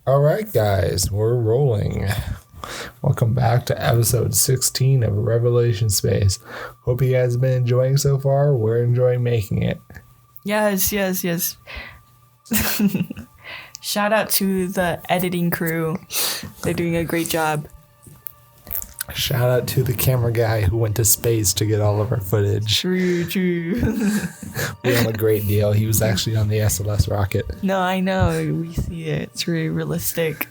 All right, guys, we're rolling. Welcome back to episode 16 of Revelation Space. Hope you guys have been enjoying so far. We're enjoying making it. Yes. Shout out to the editing crew. They're doing a great job. Shout out to the camera guy who went to space to get all of our footage. True. We have a great deal. He was actually on the SLS rocket. No, I know. We see it. It's really realistic.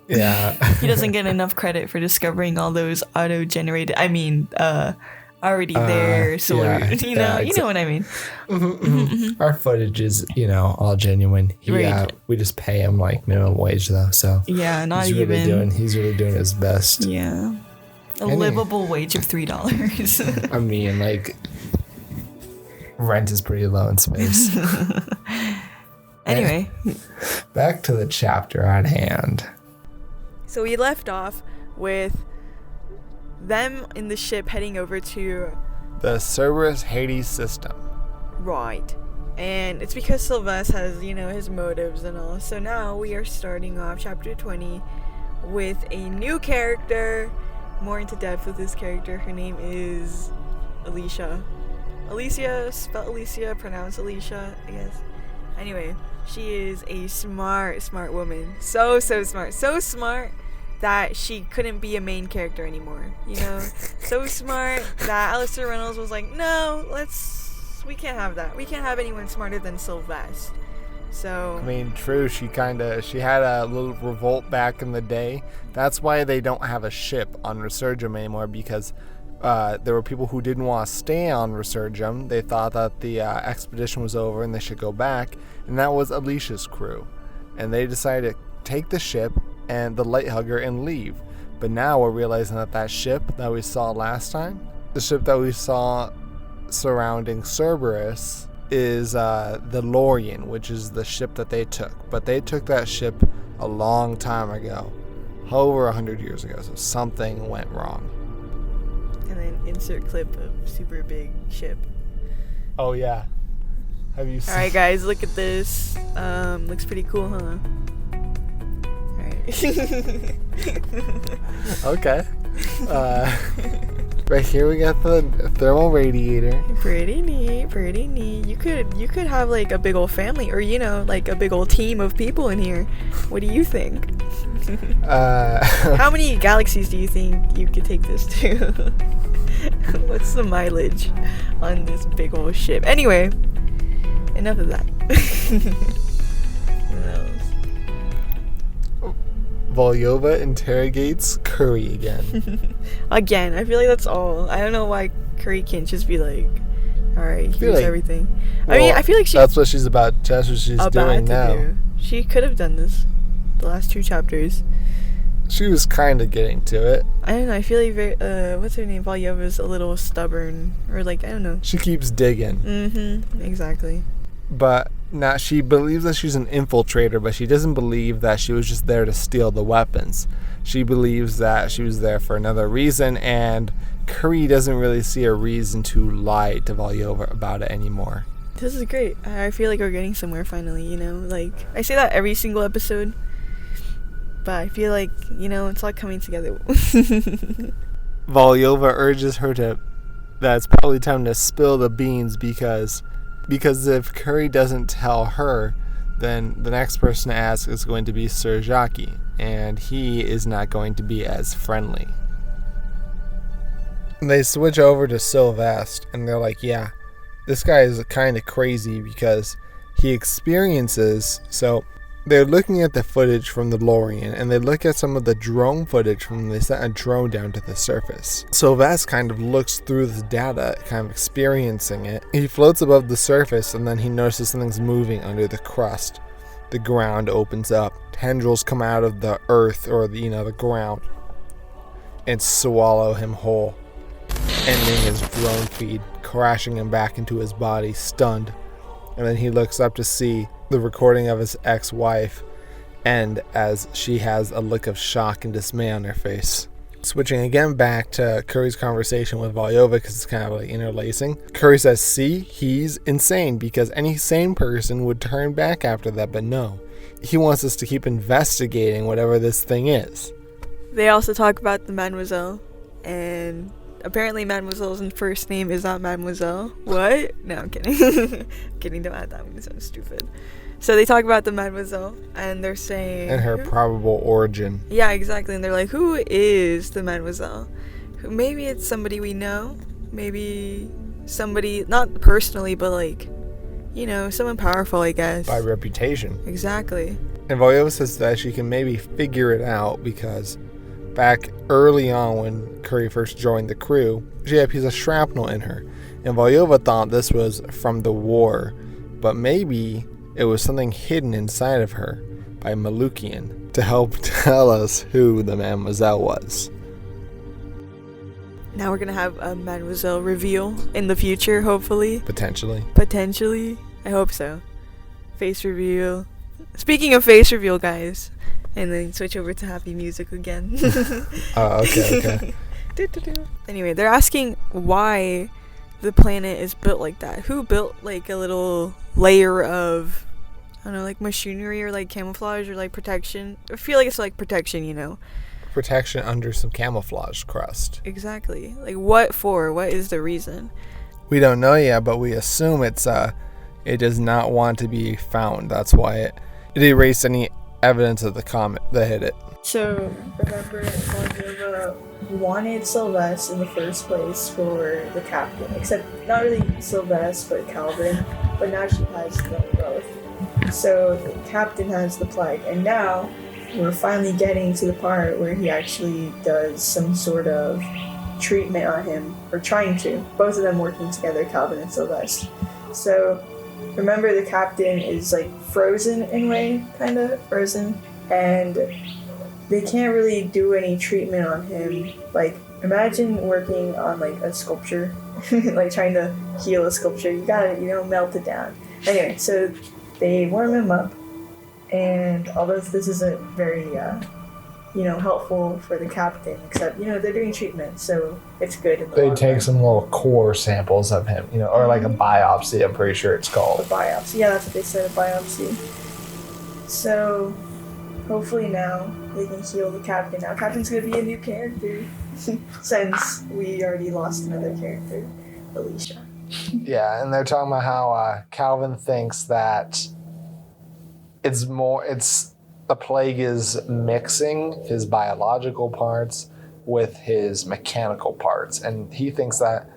Yeah. He doesn't get enough credit for discovering all those auto-generated, already there. So, yeah, you know what I mean. Our footage is, all genuine. Right. We just pay him like minimum wage though. So Yeah, not he's even. He's really doing his best. Yeah. A livable wage of $3. I mean, like, rent is pretty low in space. Anyway. Back to the chapter at hand. So we left off with them in the ship heading over to... The Cerberus Hades system. Right. And it's because Sylveste has, his motives and all. So now we are starting off chapter 20 with a new character. More into depth with this character. Her name is Alicia. Alicia, spelled Alicia, pronounced Alicia, I guess. Anyway, she is a smart woman. So smart. So smart that she couldn't be a main character anymore. So smart that Alastair Reynolds was like, no, we can't have that. We can't have anyone smarter than Sylveste. So I mean, true, she had a little revolt back in the day. That's why they don't have a ship on Resurgam anymore, because there were people who didn't want to stay on Resurgam. They thought that the expedition was over and they should go back, and that was Alicia's crew. And they decided to take the ship and the light hugger and leave. But now we're realizing that ship that we saw last time, the ship that we saw surrounding Cerberus, is the Lorien, which is the ship that they took. But they took that ship a long time ago, over 100 years ago, so something went wrong. And then insert clip of super big ship. Oh yeah, have you seen? Alright guys, look at this. Looks pretty cool, huh? Alright. Okay. Right here we got the thermal radiator. Pretty neat. You could have like a big old family, or like a big old team of people in here. What do you think? How many galaxies do you think you could take this to? What's the mileage on this big old ship? Anyway, enough of that. What else? Volyova interrogates Curry again. Again, I feel like that's all. I don't know why Curry can't just be like, alright, here's everything. Well, I feel like that's what she's about. That's what she's doing now. She could have done this the last 2 chapters. She was kind of getting to it. I don't know. I feel like what's her name? Volyova's a little stubborn, or like, I don't know. She keeps digging. Mm-hmm. Exactly. But now she believes that she's an infiltrator, but she doesn't believe that she was just there to steal the weapons. She believes that she was there for another reason, and Curry doesn't really see a reason to lie to Volyova about it anymore. This is great. I feel like we're getting somewhere finally, Like, I say that every single episode, but I feel like, it's all coming together. Volyova urges her that it's probably time to spill the beans, because if Curry doesn't tell her, then the next person to ask is going to be Sajaki, and he is not going to be as friendly. They switch over to Sylveste, and they're like, yeah, this guy is kind of crazy because he experiences... So they're looking at the footage from the Lorien, and they look at some of the drone footage from when they sent a drone down to the surface. Sylveste kind of looks through this data, kind of experiencing it. He floats above the surface, and then he notices something's moving under the crust. The ground opens up. Tendrils come out of the earth, or the ground, and swallow him whole, ending his drone feed, crashing him back into his body, stunned. And then he looks up to see the recording of his ex-wife, and as she has a look of shock and dismay on her face. Switching again back to Curry's conversation with Volyova, because it's kind of like interlacing. Curry says, see, he's insane, because any sane person would turn back after that, but no. he wants us to keep investigating whatever this thing is. They also talk about the Mademoiselle, and apparently Mademoiselle's first name is not Mademoiselle. What? No, I'm kidding. Kidding, don't add that one, it sounds stupid. So they talk about the Mademoiselle, and they're saying... And her probable origin. Yeah, exactly, and they're like, who is the Mademoiselle? Maybe it's somebody we know. Maybe somebody, not personally, but like, you know, someone powerful, I guess. By reputation. Exactly. And Volyova says that she can maybe figure it out because back early on when Curry first joined the crew, she had a piece of shrapnel in her. And Volyova thought this was from the war, but maybe it was something hidden inside of her by Malukian to help tell us who the Mademoiselle was. Now we're gonna have a Mademoiselle reveal in the future, hopefully. Potentially. I hope so. Face reveal. Speaking of face reveal, guys, and then switch over to happy music again. Okay. Anyway, they're asking why the planet is built like that. Who built like a little layer of, I don't know, like machinery or like camouflage or like protection? I feel like it's like protection, you know. Protection under some camouflage crust. Exactly. Like what for? What is the reason? We don't know yet, but we assume it does not want to be found. That's why it erased any evidence of the comet that hit it. So remember, Volyova wanted Sylveste in the first place for the captain, except not really Sylveste, but Calvin. But now she has them both. So the captain has the plague, and now we're finally getting to the part where he actually does some sort of treatment on him, or trying to. Both of them working together, Calvin and Sylveste. So remember, the captain is like frozen in a way, kind of frozen, and they can't really do any treatment on him. Like, imagine working on like a sculpture, like trying to heal a sculpture. You gotta, melt it down. Anyway, so they warm him up, and although this isn't very, helpful for the captain, except, they're doing treatment, so it's good. They take some little core samples of him, or like a biopsy, I'm pretty sure it's called. A biopsy, yeah, that's what they said, a biopsy. So, hopefully now they can heal the captain. Now, Captain's gonna be a new character, since we already lost another character, Alicia. Yeah, and they're talking about how Calvin thinks that the plague is mixing his biological parts with his mechanical parts, and he thinks that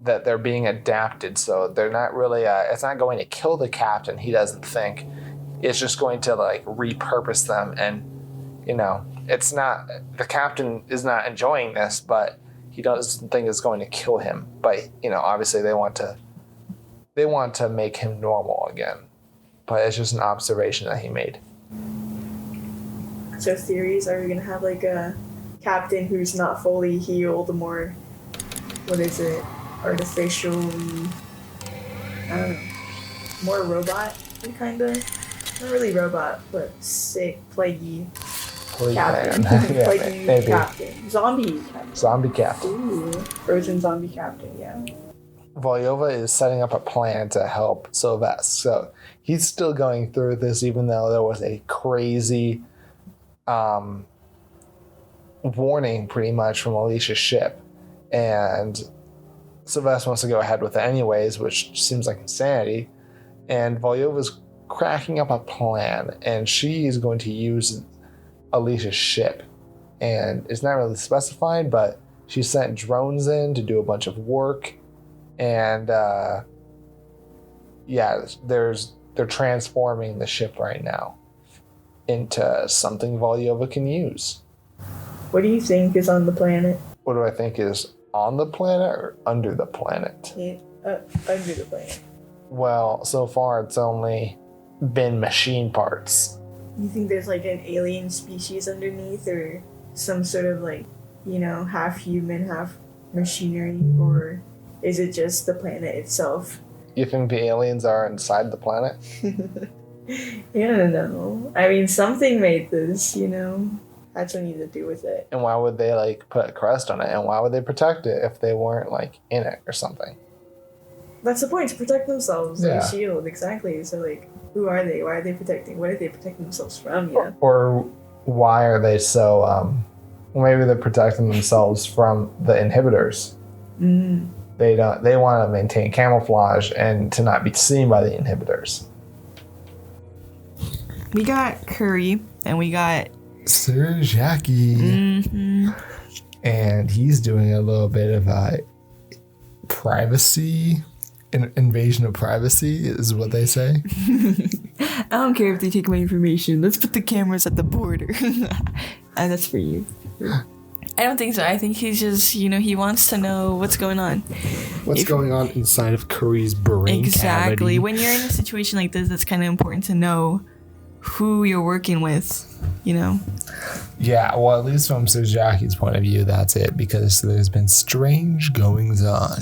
they're being adapted, so they're not really it's not going to kill the captain. He doesn't think it's just going to like repurpose them, and it's not, the captain is not enjoying this, but he doesn't think it's going to kill him. But obviously they want to make him normal again, but it's just an observation that he made. So theories, are we going to have like a captain who's not fully healed, more, artificially, I don't know, more robot kind of? Not really robot, but sick, plaguey captain. Yeah, plaguey maybe. Captain. Zombie captain. Zombie captain. Ooh, frozen zombie captain, yeah. Volyova is setting up a plan to help Sylveste. So he's still going through this, even though there was a crazy warning pretty much from Alicia's ship. And Sylveste wants to go ahead with it anyways, which seems like insanity. And Volyova's cracking up a plan, and she is going to use Alicia's ship. And it's not really specified, but she sent drones in to do a bunch of work. And they're transforming the ship right now into something Volyova can use. What do you think is on the planet? What do I think is on the planet or under the planet? Under the planet. Well, so far it's only been machine parts. You think there's like an alien species underneath, or some sort of like, half human, half machinery, or is it just the planet itself? You think the aliens are inside the planet? I don't know. I mean, something made this, Had something to do with it. And why would they put a crest on it? And why would they protect it if they weren't in it or something? That's the point, to protect themselves. Yeah. Like a shield, exactly. So Who are they? Why are they protecting? What are they protecting themselves from? Yeah. Or why are they so? Well, maybe they're protecting themselves from the inhibitors. They don't. They want to maintain camouflage and to not be seen by the inhibitors. We got Curry and we got Sajaki. And he's doing a little bit of privacy, an invasion of privacy is what they say. I don't care if they take my information. Let's put the cameras at the border. And that's for you. I don't think so. I think he's just, he wants to know what's going on. What's going on inside of Curry's brain Exactly. cavity. When you're in a situation like this, it's kind of important to know who you're working with, Yeah, well, at least from Sajaki's point of view, that's it, because there's been strange goings on,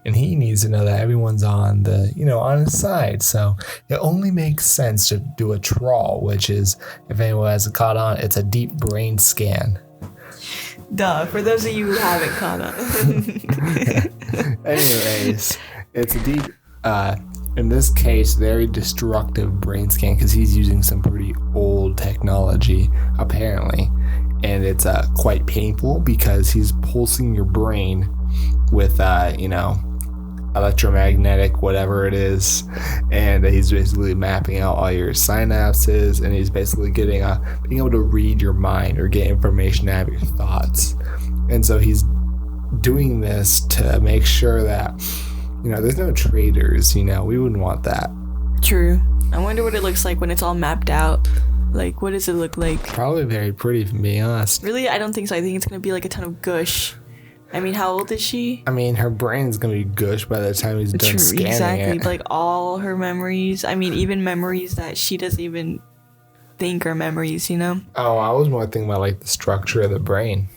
and he needs to know that everyone's on on his side. So it only makes sense to do a trawl, which is, if anyone hasn't caught on, it's a deep brain scan. Duh, for those of you who haven't caught on. Anyways, it's a deep, in this case, very destructive brain scan because he's using some pretty old technology, apparently. And it's quite painful because he's pulsing your brain with, electromagnetic, whatever it is. And he's basically mapping out all your synapses, and he's basically getting being able to read your mind or get information out of your thoughts. And so he's doing this to make sure that there's no traitors, we wouldn't want that. True. I wonder what it looks like when it's all mapped out. Like, what does it look like? Probably very pretty, if I'm being honest. Really? I don't think so. I think it's going to be like a ton of gush. I mean, how old is she? I mean, her brain's going to be gush by the time he's done scanning exactly. it. Like, all her memories. I mean, even memories that she doesn't even think are memories, Oh, I was more thinking about, the structure of the brain.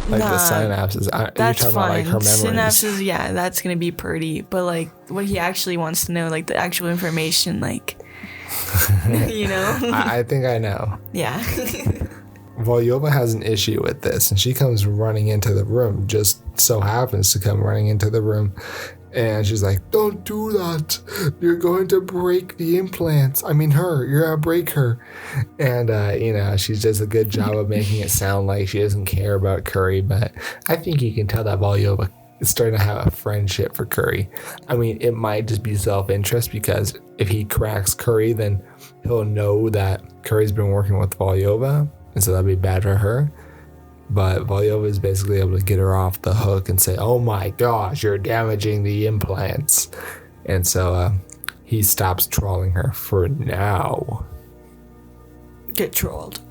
The synapses. That's you're talking fine. about, her memories. Synapses, yeah, that's going to be pretty. But, what he actually wants to know, the actual information, I think I know. Yeah. Volyova has an issue with this, and she comes running into the room, just so happens to come running into the room, and she's like, "Don't do that. You're going to break the implants. I mean her. You're going to break her." And, she does a good job of making it sound like she doesn't care about Curry, but I think you can tell that Volyova is starting to have a friendship for Curry. I mean, it might just be self-interest, because if he cracks Curry, then he'll know that Curry's been working with Volyova, and so that'd be bad for her. But Volyova is basically able to get her off the hook and say, "Oh my gosh, you're damaging the implants." And so he stops trolling her for now. Get trolled.